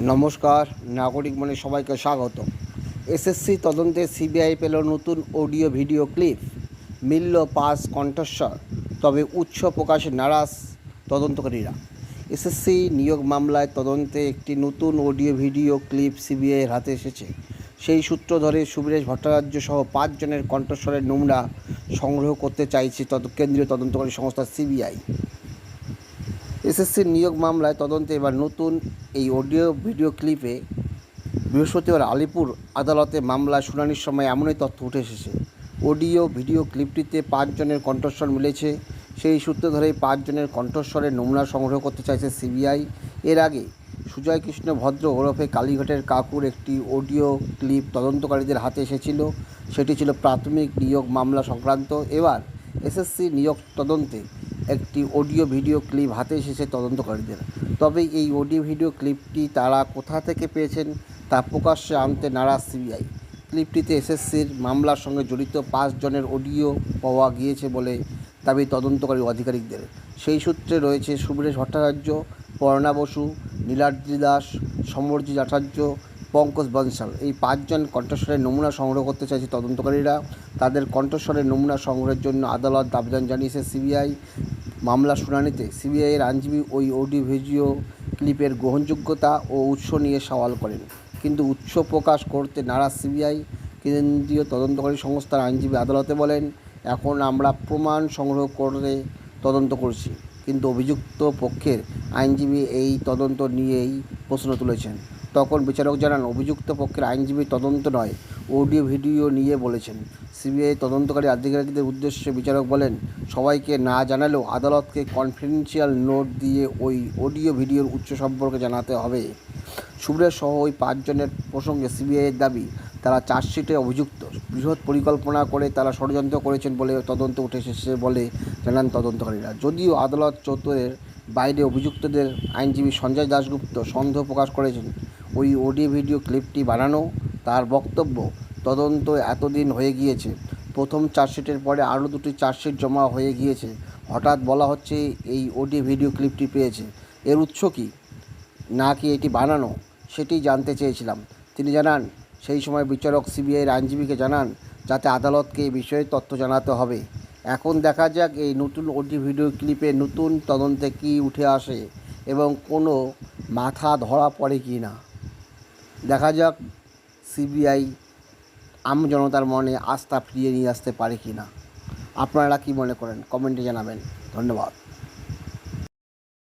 নমস্কার, নাগরিক মনে সবাইকে স্বাগত। এসএসসি তদন্তে সিবিআই পেল নতুন অডিও ভিডিও ক্লিপ, মিলল পাস কণ্ঠস্বর, তবে উৎস প্রকাশে নারাজ তদন্তকারীরা। এসএসসি নিয়োগ মামলায় তদন্তে একটি নতুন অডিও ভিডিও ক্লিপ সিবিআইয়ের হাতে এসেছে। সেই সূত্র ধরে সুবীরেশ ভট্টাচার্য সহ 5 জনের কণ্ঠস্বরের নমুনা সংগ্রহ করতে চাইছে কেন্দ্রীয় তদন্তকারী সংস্থা সিবিআই। এসএসসির নিয়োগ মামলায় তদন্তে এবার নতুন এই অডিও ভিডিও ক্লিপে বৃহস্পতিবার আলিপুর আদালতে মামলা শুনানির সময় এমনই তথ্য উঠে এসেছে। অডিও ভিডিও ক্লিপটিতে 5 জনের কণ্ঠস্বর মিলেছে। সেই সূত্র ধরেই 5 জনের কণ্ঠস্বরের নমুনা সংগ্রহ করতে চাইছে সিবিআই। এর আগে সুজয় কৃষ্ণ ভদ্র ওরফে কালীঘাটের কাকুর একটি অডিও ক্লিপ তদন্তকারীদের হাতে এসেছিল। সেটি ছিল প্রাথমিক নিয়োগ মামলা সংক্রান্ত। এবার এসএসসি নিয়োগ তদন্তে একটি অডিও ভিডিও ক্লিপ হাতে এসেছে তদন্তকারীদের। তবে এই অডিও ভিডিও ক্লিপটি তারা কোথা থেকে পেয়েছেন তা প্রকাশ্যে আনতে নারাজ সিবিআই। ক্লিপটিতে এসএসসির মামলার সঙ্গে জড়িত 5 জনের অডিও পাওয়া গিয়েছে বলে দাবি তদন্তকারী আধিকারিকদের। সেই সূত্রে রয়েছে সুবীরেশ ভট্টাচার্য, পর্ণা বসু, নীলাদ্রি দাস, সমরজিৎ আচার্য, পঙ্কজ বনসাল। এই 5 জন কণ্ঠস্বরের নমুনা সংগ্রহ করতে চাইছে তদন্তকারীরা। তাদের কণ্ঠস্বরের নমুনা সংগ্রহের জন্য আদালত আবেদন জানিয়েছে সিবিআই। মামলা শুনানিতে সিবিআইয়ের আইনজীবী ওই অডিও ভিডিও ক্লিপের গ্রহণযোগ্যতা ও উৎস নিয়ে সওয়াল করেন, কিন্তু উৎস প্রকাশ করতে নারাজ সিবিআই। কেন্দ্রীয় তদন্তকারী সংস্থার আইনজীবী আদালতে বলেন, এখন আমরা প্রমাণ সংগ্রহ করে তদন্ত করছি। কিন্তু অভিযুক্ত পক্ষের আইনজীবী এই তদন্ত নিয়েই প্রশ্ন তুলেছেন। তখন বিচারক জানান, অভিযুক্ত পক্ষের আইনজীবী তদন্ত নয়, অডিও ভিডিও নিয়ে বলেছেন। সিবিআই তদন্তকারী আধিকারিকদের উদ্দেশ্যে বিচারক বলেন, সবাইকে না জানালেও আদালতকে কনফিডেন্সিয়াল নোট দিয়ে ওই অডিও ভিডিওর উৎস সম্পর্কে জানাতে হবে। সুবীরেশ সহ ওই 5 জনের প্রসঙ্গে সিবিআইয়ের দাবি, তারা চার্জশিটে অভিযুক্ত। বৃহৎ পরিকল্পনা করে তারা ষড়যন্ত্র করেছেন বলে তদন্ত উঠে এসেছে বলে জানান তদন্তকারীরা। যদিও আদালত চত্বরের বাইরে অভিযুক্তদের আইনজীবী সঞ্জয় দাশগুপ্ত সন্দেহ প্রকাশ করেছেন ওই অডিও ভিডিও ক্লিপটি বানানো। তার বক্তব্য, তদন্ত এতদিন হয়ে গিয়েছে, প্রথম চার্জশিটের পরে আরও 2টি চার্জশিট জমা হয়ে গিয়েছে, হঠাৎ বলা হচ্ছে এই অডিও ভিডিও ক্লিপটি পেয়েছে, এর উৎস কী, না কি এটি বানানো, সেটি জানতে চেয়েছিলাম। তিনি জানান, সেই সময় বিচারক সিবিআইয়ের আইনজীবীকে জানান যাতে আদালতকে এই বিষয়ে তথ্য জানাতে হবে। এখন দেখা যাক এই নতুন অডিও ভিডিও ক্লিপে নতুন তদন্তে কী উঠে আসে এবং কোনো মাথা ধরা পড়ে কি না। দেখা যাক সিবিআই আমজনতার মনে আস্থা ফিরিয়ে নিয়ে আসতে পারে কি না। আপনারা কি মনে করেন কমেন্টে জানাবেন। ধন্যবাদ।